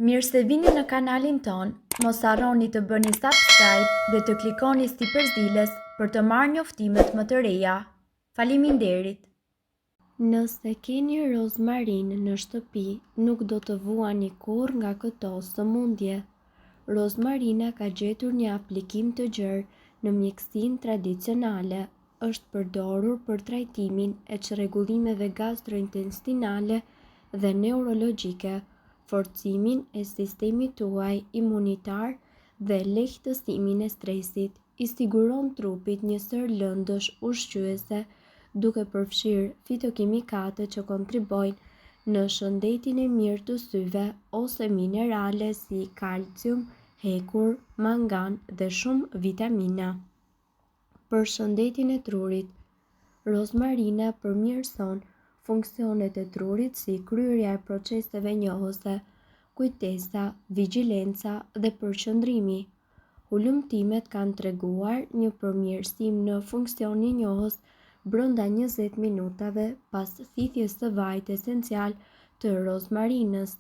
Mirë se vini në kanalin ton, mos harroni të bëni subscribe dhe të klikoni si përzdiles për të marrë njoftimet më të reja. Faleminderit! Nëse keni rozmarin në shtëpi, nuk do të vuani kurrë nga këto sëmundje. Rozmarina ka gjetur një aplikim të gjerë në mjekësinë tradicionale. Është përdorur për trajtimin e çrregullimeve gastrointestinale dhe neurologjike, forcimin e sistemit tuaj imunitar dhe lehtësimin e stresit. I siguron trupit një sër lëndësh ushqyese, duke përfshirë fitokimikate që kontribojnë në shëndetin e mirë të syve ose minerale si kalcium, hekur, mangan dhe shumë vitamina. Për shëndetin e trurit, rozmarina përmirëson funksionet e trurit si kryerja e proceseve njohëse, kujtesa, vigjilenca dhe përqendrimi. Ulëmtimet kanë treguar një përmirësim në funksionin e njohës brenda 20 minutave pas thithjes së vajit esencial të rozmarinës.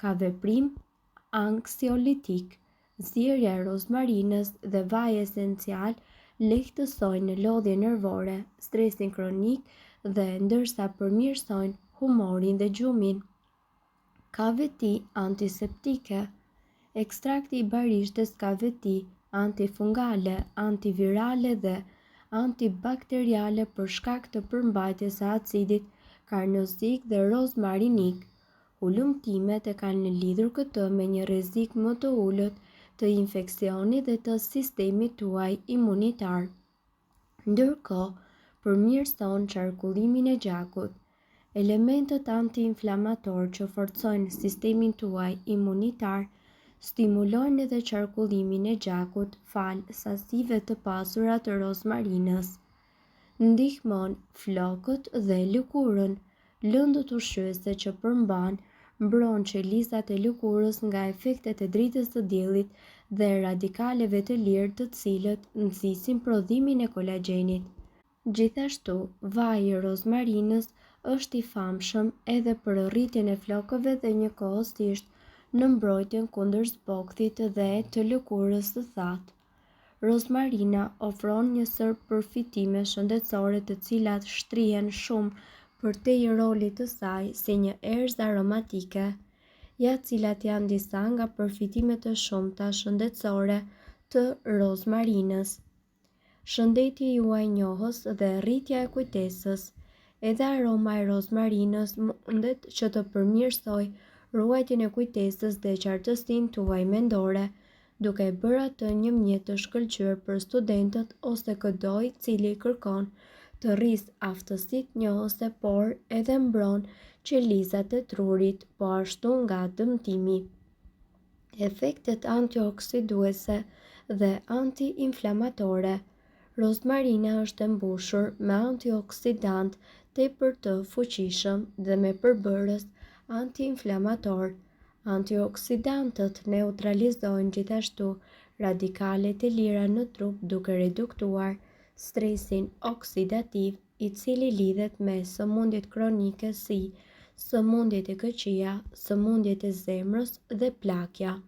Ka veprim anksiolitik. Zierja e rozmarinës dhe vaji esencial lehtësojnë lodhjen nervore, stresin kronik dhe ndërsa përmirësojnë humorin dhe gjumin. Ka veti antiseptike. Ekstrakti i barishtes ka veti antifungale, antivirale dhe antibakteriale për shkak të përmbajtjes së acidit karnozik dhe rozmarinik. Ulëmtimet e kanë lidhur këtë me një rrezik më të ulët të infeksionit dhe të sistemit tuaj imunitar. Ndërkohë, përmirëson qarkullimin e gjakut. Elementët antiinflamator që forcojnë sistemin tuaj imunitar stimulojnë edhe qarkullimin e gjakut falë sasive të pasura të rozmarinës. Ndihmon flokët dhe lëkurën. Lëndët ushqyese që përmban mbron qelizat e lëkurës nga efektet e dritës së diellit dhe radikaleve të lirë, të cilët nxisin prodhimin e kolagjenit. Gjithashtu, vaji i rozmarinës është i famshëm edhe për rritjen e flokëve dhe njëkohësisht në mbrojtjen kundër zbokthit dhe të lëkurës së thatë. Rozmarina ofron një sër përfitime shëndetësore të cilat shtrihen shumë përtej rolit të saj si një erëzë aromatike, ja cilat janë disa nga përfitimet e shumta shëndetësore të rozmarinës. Shëndeti juaj njohës dhe rritja e kujtesës. Edhe aroma e rozmarinës mundet që të përmirësojë ruajtjen e kujtesës dhe qartësinë tuaj mendore, duke e bërë atë një mjet të shkëlqyer për studentët ose çdo i cili kërkon të rrisë aftësitë njohëse, por edhe mbron qelizat e trurit, po ashtu nga dëmtimi. Efektet antioksiduese dhe antiinflamatore. Rozmarina është e mbushur me antioksidant tepër të fuqishëm dhe me përbërës antiinflamator. Antioksidantët neutralizojnë gjithashtu radikalet e lira në trup duke reduktuar stresin oksidativ, i cili lidhet me sëmundjet kronike si sëmundjet e këqija, sëmundjet e zemrës dhe plakja.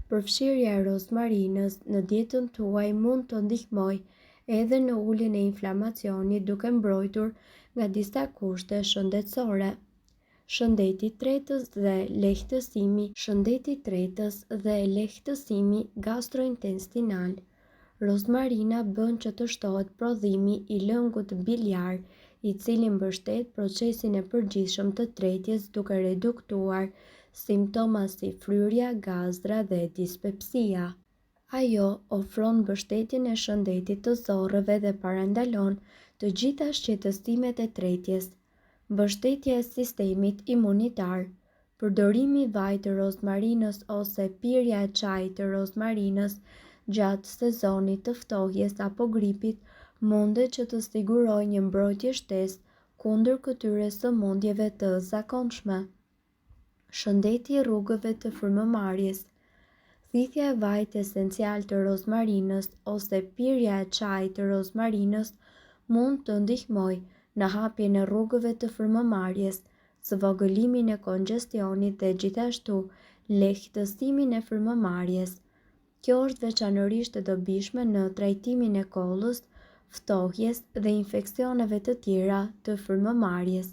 Përfshirja e rozmarinës në dietën tuaj mund të ndihmojë edhe në uljen e inflamacionit duke mbrojtur nga disa kushte shëndetësore. Shëndeti i tretës dhe lehtësimi. Shëndeti i tretës dhe lehtësimi gastrointestinal. Rozmarina bën që të shtohet prodhimi i lëngut biliar, i cili mbështet procesin e përgjithshëm të tretjes duke reduktuar simptoma si fryrja, gazra dhe dispepsia. Ajo ofron mbështetjen e shëndetit të zorrëve dhe parandalon të gjitha shqetësimet e tretjes. Mbështetja e sistemit imunitar. Përdorimi i vajit të rozmarinës ose pirja e çajit të rozmarinës gjatë sezonit të ftohjes apo gripit mundet që të sigurojë një mbrojtje shtesë kundër këtyre sëmundjeve të zakonshme. Shëndeti i rrugëve të frymëmarrjes. Thithja e vajit esencial të rozmarinës ose pirja e çajit të rozmarinës mund të ndihmojë në hapjen e rrugëve të frymëmarrjes, zvogëlimin e kongestionit dhe gjithashtu Lehtësimin e frymëmarrjes. Kjo është veçanërisht e dobishme në trajtimin e kollës, ftohjes dhe infeksioneve të tjera të frymëmarrjes.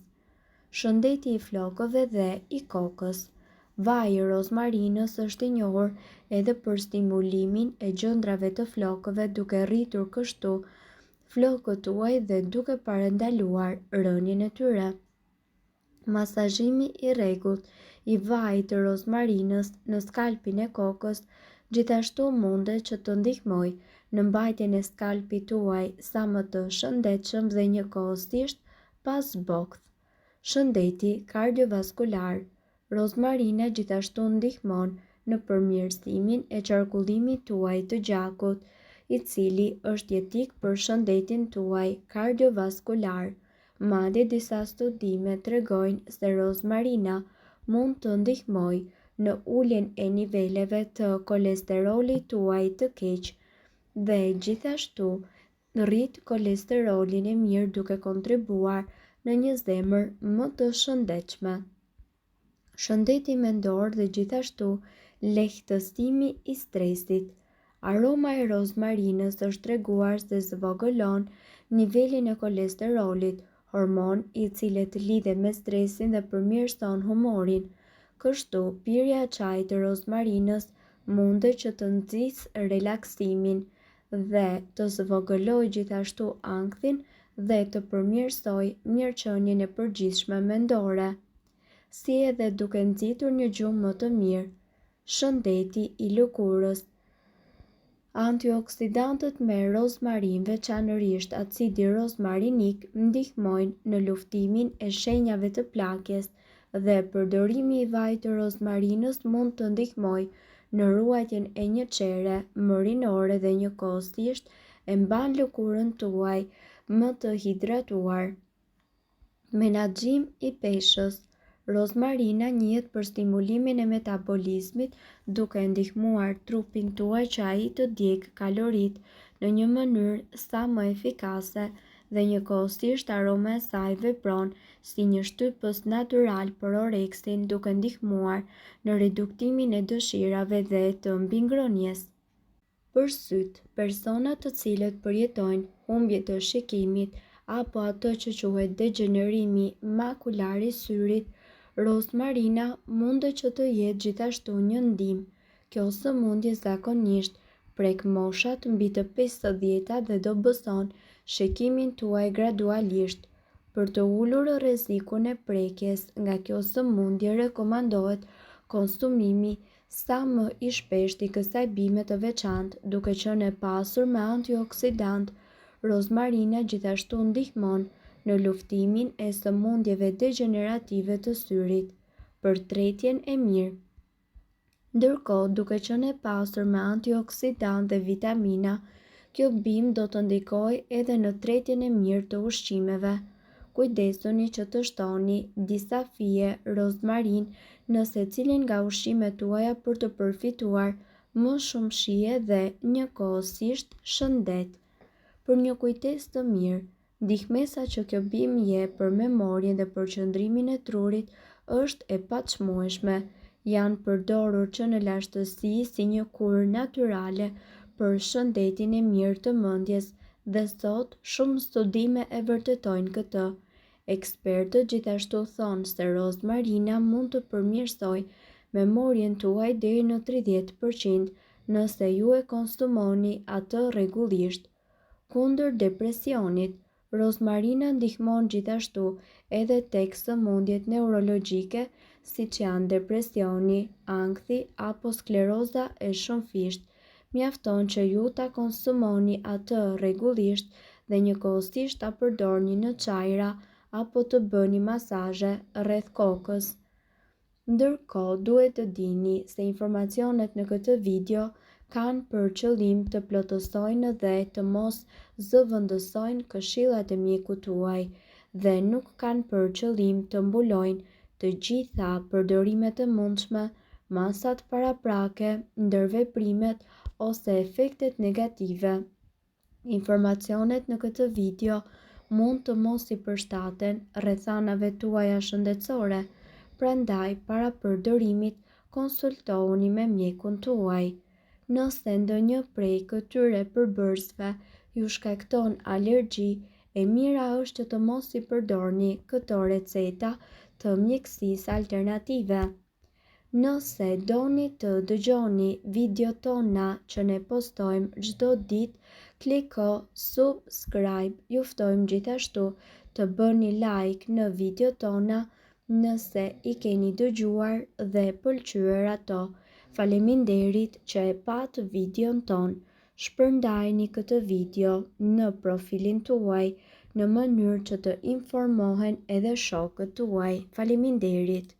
Shëndeti i flokëve dhe i kokës. Vaji i rozmarinës është i njohur edhe për stimulimin e gjendrave të flokëve, duke rritur kështu flokët tuaj dhe duke parandaluar rënien e tyre. Masazhimi i rregullt i vajit të rozmarinës në skalpin e kokës gjithashtu mundet që të ndihmojë në mbajtjen e skalpit tuaj sa më të shëndetshëm dhe njëkohësisht pas bokth. Shëndeti kardiovaskular. Rozmarina gjithashtu ndihmon në përmirësimin e qarkullimit tuaj të gjakut, i cili është jetik për shëndetin tuaj kardiovaskular. Madje disa studime tregojnë se rozmarina mund të ndihmojë në uljen e niveleve të kolesterolit tuaj të keq dhe gjithashtu rrit kolesterolin e mirë, duke kontribuar në një zemër më të shëndetshme. Shëndeti mendor dhe gjithashtu lehtësimi i stresit. Aroma e rozmarinës është treguar se zvogëlon nivelin e kolesterolit, hormon i cili lidhet me stresin dhe përmirëson humorin. Kështu, pirja e çajit të rozmarinës mundet që të nxjisë relaksimin dhe të zvogëlojë gjithashtu ankthin dhe të përmirësojë mirëqenien e përgjithshme mendore, si edhe duke nxitur një gjumë më të mirë. Shëndeti i lëkurës. Antioksidantët me rozmarin, veçanërisht acidi rozmarinik, ndihmojnë në luftimin e shenjave të plakjes dhe përdorimi i vajit të rozmarinës mund të ndihmojë në ruajtjen e një çere më rinore dhe njëkohësisht e mban lëkurën tuaj më të hidratuar. Menaxhim i peshës. Rozmarina njihet për stimulimin e metabolizmit, duke ndihmuar trupin tuaj që ai të djegë kaloritë në një mënyrë sa më efikase dhe njëkohësisht aroma e saj vepron si një shtypës natyral për oreksin, duke ndihmuar në reduktimin e dëshirave dhe të mbingrënies. Për syt, persona të cilët përjetojnë humbje të shikimit apo ato që quhet degenerimi makular i syrit, rozmarina mundet që të jetë gjithashtu një ndihmë. Kjo sëmundje zakonisht prek moshat mbi të 50 dhe do bëson shikimin tuaj gradualisht. Për të ulur rrezikun e prekjes nga kjo sëmundje, rekomandohet konsumimi sa më i shpeshtë i kësaj bime të veçantë, duke qenë e pasur me antioksidant. Rozmarina gjithashtu ndihmon në luftimin e sëmundjeve degenerative të syrit, për tretjen e mirë. Ndërkohë, duke qenë e pasur me antioksidant dhe vitamina, kjo bimë do të ndikojë edhe në tretjen e mirë të ushqimeve. Kujdesuni që të shtoni disa fije rozmarin në secilin nga ushqimet tuaja për të përfituar më shumë shije dhe njëkohësisht shëndet. Për një kujtesë të mirë, ndihmesa që kjo bimë jep për memorien dhe përqendrimin e trurit është e paçmueshme. Janë përdorur që në lashtësi si një kurë natyrale për shëndetin e mirë të mendjes dhe sot shumë studime e vërtetojnë këtë. Ekspertët gjithashtu thonë se rozmarina mund të përmirësojë memorien tuaj deri në 30% nëse ju e konsumoni atë rregullisht. Kundër depresionit, rozmarina ndihmon gjithashtu edhe tek sëmundjet neurologjike, siç janë depresioni, ankthi apo skleroza e shëmfisht. Mjafton që ju ta konsumoni atë rregullisht dhe njëkohësisht ta përdorni në çajra apo të bëni masazhe rreth kokës. Ndërkohë, duhet të dini se informacionet në këtë video kanë për qëllim të plotësojnë dhe të mos zëvendësojnë këshillat e mjekut tuaj dhe nuk kanë për qëllim të mbulojnë të gjitha përdorimet e mundshme, masat paraprake, ndërveprimet ose efektet negative. Informacionet në këtë video mund të mos i përshtaten rrethanave tuaja shëndetësore, prandaj para përdorimit konsultohuni me mjekun tuaj. Nëse ndonjë prej këtyre përbërësve ju shkakton alergji, e mira është të mos i përdorni këto receta të mjekësisë alternative. Nëse doni të dëgjoni video tona që ne postojmë çdo ditë, kliko subscribe. Ju ftojmë gjithashtu të bëni like në video tona nëse i keni dëgjuar dhe pëlqyer ato. Faleminderit që e pat videon ton. Shpërndajni këtë video në profilin tuaj në mënyrë që të informohen edhe shokët tuaj. Faleminderit.